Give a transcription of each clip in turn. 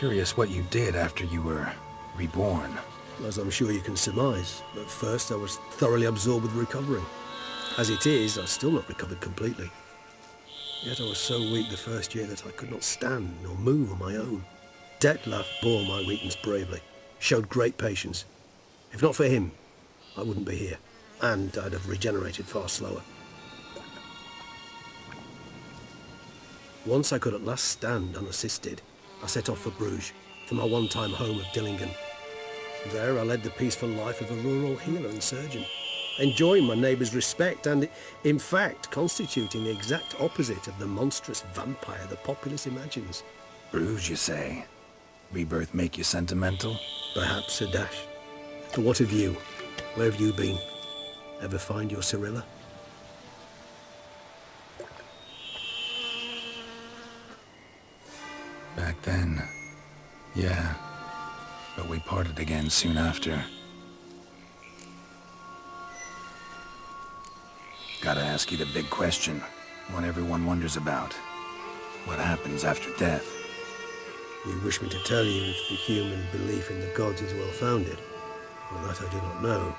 Curious what you did after you were reborn. As I'm sure you can surmise, at first I was thoroughly absorbed with recovering. As it is, I've still not recovered completely. Yet I was so weak the first year that I could not stand nor move on my own. Terzieff bore my weakness bravely, showed great patience. If not for him, I wouldn't be here, and I'd have regenerated far slower. Once I could at last stand unassisted, I set off for Bruges, for my one-time home of Dillingen. There I led the peaceful life of a rural healer and surgeon, enjoying my neighbours' respect and, in fact, constituting the exact opposite of the monstrous vampire the populace imagines. Bruges, you say? Rebirth make you sentimental? Perhaps a dash. But what of you? Where have you been? Ever find your Cirilla? Back then, yeah. But we parted again soon after. Gotta ask you the big question, one everyone wonders about. What happens after death? You wish me to tell you if the human belief in the gods is well-founded? Well, that I do not know.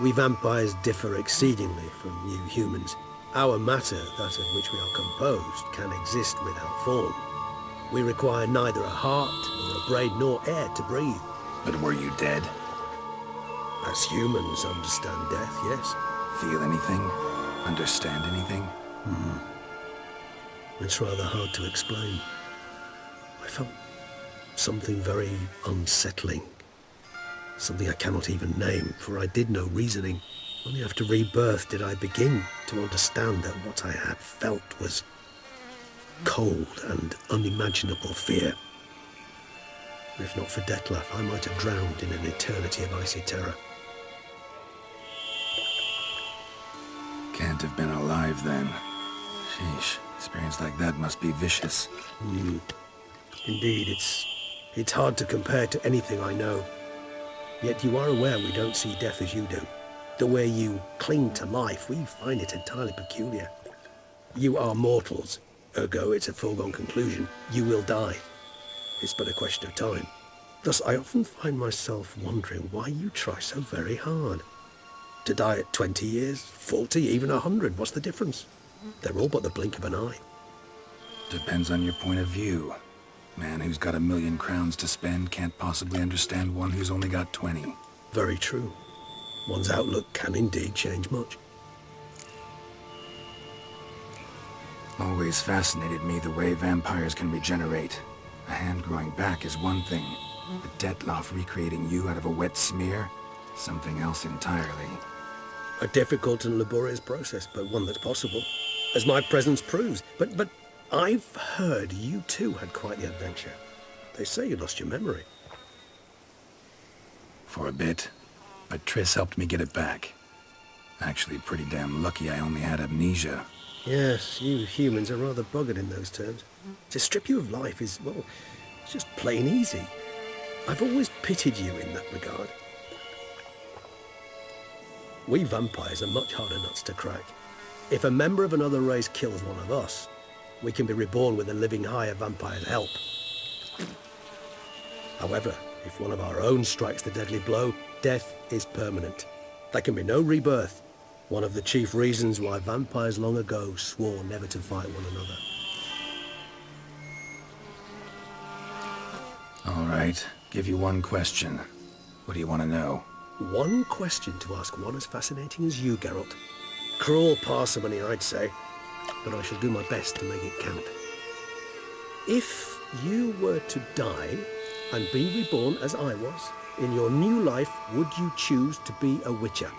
We vampires differ exceedingly from you humans. Our matter, that of which we are composed, can exist without form. We require neither a heart, nor a brain, nor air to breathe. But were you dead? As humans understand death, yes. Feel anything? Understand anything? It's rather hard to explain. I felt something very unsettling. Something I cannot even name, for I did no reasoning. Only after rebirth did I begin to understand that what I had felt was cold and unimaginable fear. If not for Terzieff, I might have drowned in an eternity of icy terror. Can't have been alive then. Sheesh, experience like that must be vicious. Indeed, it's hard to compare to anything I know. Yet you are aware we don't see death as you do. The way you cling to life, we find it entirely peculiar. You are mortals, ergo it's a foregone conclusion. You will die. It's but a question of time. Thus, I often find myself wondering why you try so very hard. To die at 20 years, 40, even 100, what's the difference? They're all but the blink of an eye. Depends on your point of view. Man who's got 1,000,000 crowns to spend can't possibly understand one who's only got 20. Very true. One's outlook can indeed change much. Always fascinated me the way vampires can regenerate. A hand growing back is one thing, but Terzieff recreating you out of a wet smear? Something else entirely. A difficult and laborious process, but one that's possible, as my presence proves. But I've heard you too had quite the adventure. They say you lost your memory. For a bit, but Triss helped me get it back. Actually, pretty damn lucky I only had amnesia. Yes, you humans are rather buggered in those terms. To strip you of life is, well, it's just plain easy. I've always pitied you in that regard. We vampires are much harder nuts to crack. If a member of another race kills one of us, we can be reborn with a living higher vampire's help. However, if one of our own strikes the deadly blow, death is permanent. There can be no rebirth. One of the chief reasons why vampires long ago swore never to fight one another. All right, give you one question. What do you want to know? One question to ask one as fascinating as you, Geralt. Cruel parsimony, I'd say, but I shall do my best to make it count. If you were to die and be reborn as I was, in your new life, would you choose to be a witcher?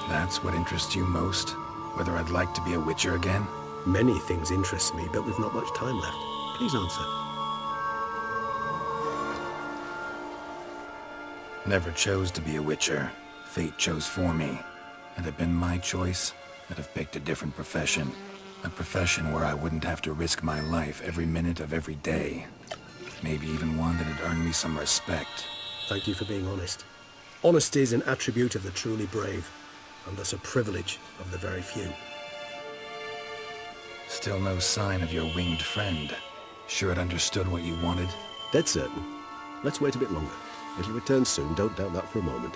That's what interests you most? Whether I'd like to be a witcher again? Many things interest me, but we've not much time left. Please answer. Never chose to be a witcher. Fate chose for me. Had it been my choice, I'd have picked a different profession. A profession where I wouldn't have to risk my life every minute of every day. Maybe even one that'd earn me some respect. Thank you for being honest. Honesty is an attribute of the truly brave, and thus a privilege of the very few. Still no sign of your winged friend. Sure it understood what you wanted? Dead certain. Let's wait a bit longer. It'll return soon, don't doubt that for a moment.